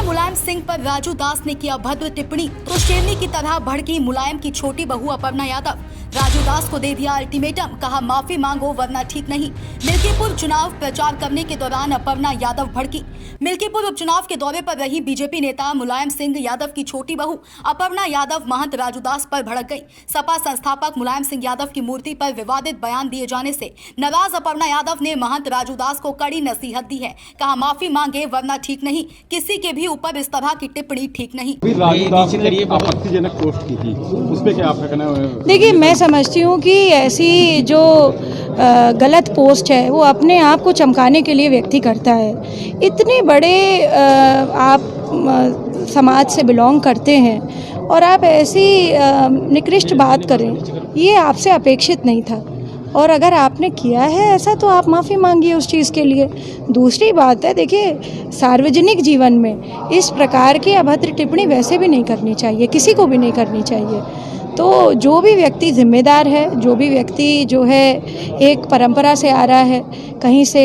मुलायम सिंह पर राजू दास ने किया भद्र टिप्पणी तो शेरनी की तरह भड़की मुलायम की छोटी बहू अपर्णा यादव। राजू दास को दे दिया अल्टीमेटम, कहा माफी मांगो वरना ठीक नहीं। मिल्कीपुर चुनाव प्रचार करने के दौरान अपर्णा यादव भड़की। मिल्कीपुर उपचुनाव के दौरे पर रही बीजेपी नेता मुलायम सिंह यादव की छोटी बहू अपर्णा यादव महंत राजू दास पर भड़क गई। सपा संस्थापक मुलायम सिंह यादव की मूर्ति पर विवादित बयान दिए जाने से नाराज अपर्णा यादव ने महंत राजू दास को कड़ी नसीहत दी है। कहा माफी मांगे वरना ठीक नहीं, किसी के भी ऊपर इस तरह की टिप्पणी ठीक नहीं। राजू दास ने एक आपत्तिजनक पोस्ट की थी, उस पे क्या आपका कहना है? देखिए, मैं समझती हूँ कि ऐसी जो गलत पोस्ट है वो अपने आप को चमकाने के लिए व्यक्ति करता है। इतने बड़े आप समाज से बिलोंग करते हैं और आप ऐसी निकृष्ट बात करें, ये आपसे अपेक्षित नहीं था। और अगर आपने किया है ऐसा तो आप माफ़ी मांगिए उस चीज़ के लिए। दूसरी बात है, देखिए, सार्वजनिक जीवन में इस प्रकार की अभद्र टिप्पणी वैसे भी नहीं करनी चाहिए, किसी को भी नहीं करनी चाहिए। तो जो भी व्यक्ति जिम्मेदार है, जो भी व्यक्ति जो है एक परंपरा से आ रहा है, कहीं से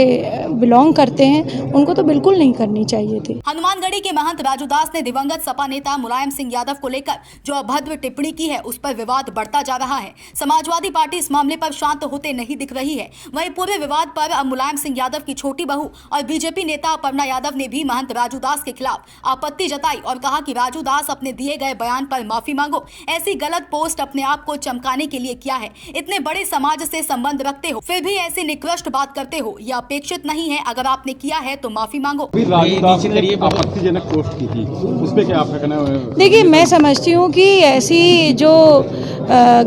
बिलोंग करते हैं, उनको तो बिल्कुल नहीं करनी चाहिए थी। हनुमानगढ़ी के महंत राजू दास ने दिवंगत सपा नेता मुलायम सिंह यादव को लेकर जो अभद्र टिप्पणी की है, उस पर विवाद बढ़ता जा रहा है। समाजवादी पार्टी इस मामले पर शांत होते नहीं दिख रही है। वहीं पूरे विवाद पर अब मुलायम सिंह यादव की छोटी बहू और बीजेपी नेता अपर्णा यादव ने भी महंत राजू दास के खिलाफ आपत्ति जताई और कहा कि राजू दास अपने दिए गए बयान पर माफी मांगो। ऐसी गलत पोस्ट अपने आप को चमकाने के लिए किया है। इतने बड़े समाज से संबंध रखते हो, फिर भी ऐसी निकृष्ट बात करते हो, यह अपेक्षित नहीं है। अगर आपने किया है तो माफी मांगो। राजू दास ने एक आपत्तिजनक पोस्ट की थी, उस पे क्या आपका कहना है? देखिए, मैं समझती हूँ कि ऐसी जो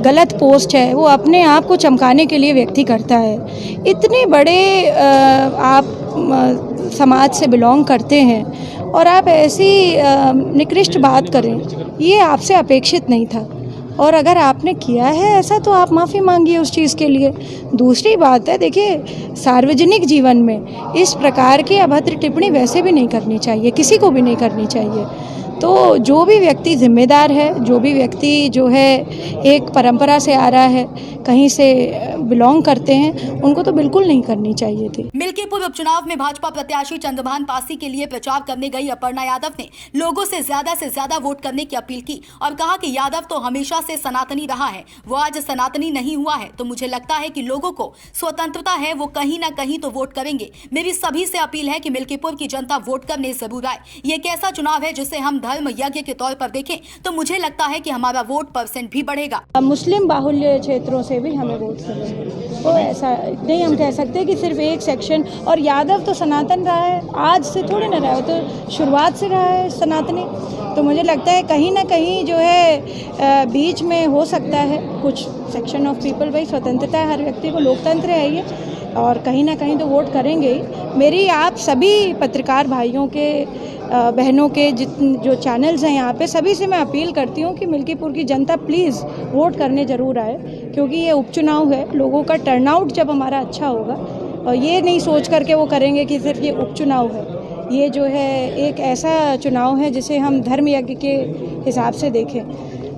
गलत पोस्ट है वो अपने आप को चमकाने के लिए व्यक्ति करता है। इतने बड़े आप समाज से बिलोंग करते हैं और आप ऐसी निकृष्ट बात करें, ये आपसे अपेक्षित नहीं था। और अगर आपने किया है ऐसा तो आप माफ़ी मांगिए उस चीज़ के लिए। दूसरी बात है, देखिए, सार्वजनिक जीवन में इस प्रकार की अभद्र टिप्पणी वैसे भी नहीं करनी चाहिए, किसी को भी नहीं करनी चाहिए। तो जो भी व्यक्ति जिम्मेदार है, जो भी व्यक्ति जो है एक परंपरा से आ रहा है, कहीं से बिलोंग करते हैं, उनको तो बिल्कुल नहीं करनी चाहिए थी। मिल्कीपुर उपचुनाव में भाजपा प्रत्याशी चंद्रभान पासी के लिए प्रचार करने गई अपर्णा यादव ने लोगों से ज्यादा वोट करने की अपील की और कहा कि यादव तो हमेशा से सनातनी रहा है, वो आज सनातनी नहीं हुआ है तो मुझे लगता है कि लोगों को स्वतंत्रता है, वो कहीं ना कहीं तो वोट करेंगे। मेरी सभी से अपील है कि मिल्कीपुर की जनता वोट करने जरूर आए। ये एक ऐसा चुनाव है जिसे हम धर्म यज्ञ के तौर पर देखें तो मुझे लगता है कि हमारा वोट % भी बढ़ेगा। मुस्लिम बाहुल्य क्षेत्रों से भी हमें वोट मिलेंगे, तो ऐसा नहीं हम कह सकते कि सिर्फ एक सेक्शन। और यादव तो सनातन रहा है, आज से थोड़ी ना रहा है, तो शुरुआत से रहा है सनातनी। तो मुझे लगता है कहीं ना कहीं जो है बीच में हो सकता है कुछ सेक्शन ऑफ पीपल, भाई स्वतंत्रता है हर व्यक्ति को, लोकतंत्र है ये, और कहीं ना कहीं तो वोट करेंगे ही। मेरी आप सभी पत्रकार भाइयों के बहनों के जो चैनल्स हैं यहाँ पे, सभी से मैं अपील करती हूँ कि मिल्कीपुर की जनता प्लीज़ वोट करने ज़रूर आए, क्योंकि ये उपचुनाव है। लोगों का टर्नआउट जब हमारा अच्छा होगा, और ये नहीं सोच करके वो करेंगे कि सिर्फ ये उपचुनाव है, ये जो है एक ऐसा चुनाव है जिसे हम धर्म यज्ञ के हिसाब से देखें,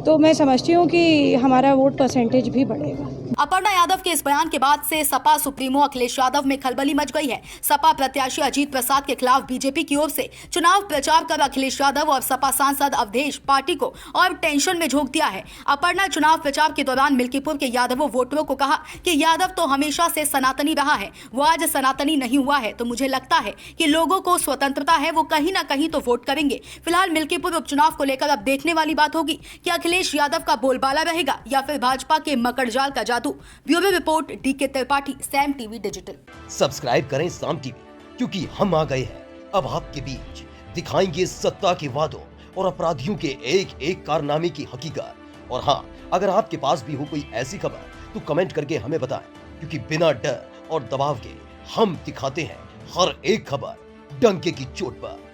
तो मैं समझती हूँ कि हमारा वोट % भी बढ़ेगा। अपर्णा यादव के इस बयान के बाद से सपा सुप्रीमो अखिलेश यादव में खलबली मच गई है। सपा प्रत्याशी अजीत प्रसाद के खिलाफ बीजेपी की ओर से चुनाव प्रचार कर अखिलेश यादव और सपा सांसद अवधेश पार्टी को और टेंशन में झोंक दिया है। अपर्णा चुनाव प्रचार के दौरान मिल्कीपुर के यादवों वोटरों को कहा कि यादव तो हमेशा से सनातनी रहा है, वो आज सनातनी नहीं हुआ है तो मुझे लगता है कि लोगों को स्वतंत्रता है, वो कहीं ना कहीं तो वोट करेंगे। फिलहाल मिल्कीपुर उपचुनाव को लेकर अब देखने वाली बात होगी कि अखिलेश यादव का बोलबाला रहेगा या फिर भाजपा के मकड़जाल का जादू। Bureau report, DK Tripathi, Sam TV digital. Subscribe करें साम टीवी, क्योंकि हम आ गए हैं अब आपके बीच, दिखाएंगे सत्ता के वादों और अपराधियों के एक एक कारनामे की हकीकत। और हाँ, अगर आपके पास भी हो कोई ऐसी खबर तो कमेंट करके हमें बताएं, क्योंकि बिना डर और दबाव के हम दिखाते हैं हर एक खबर डंके की चोट पर।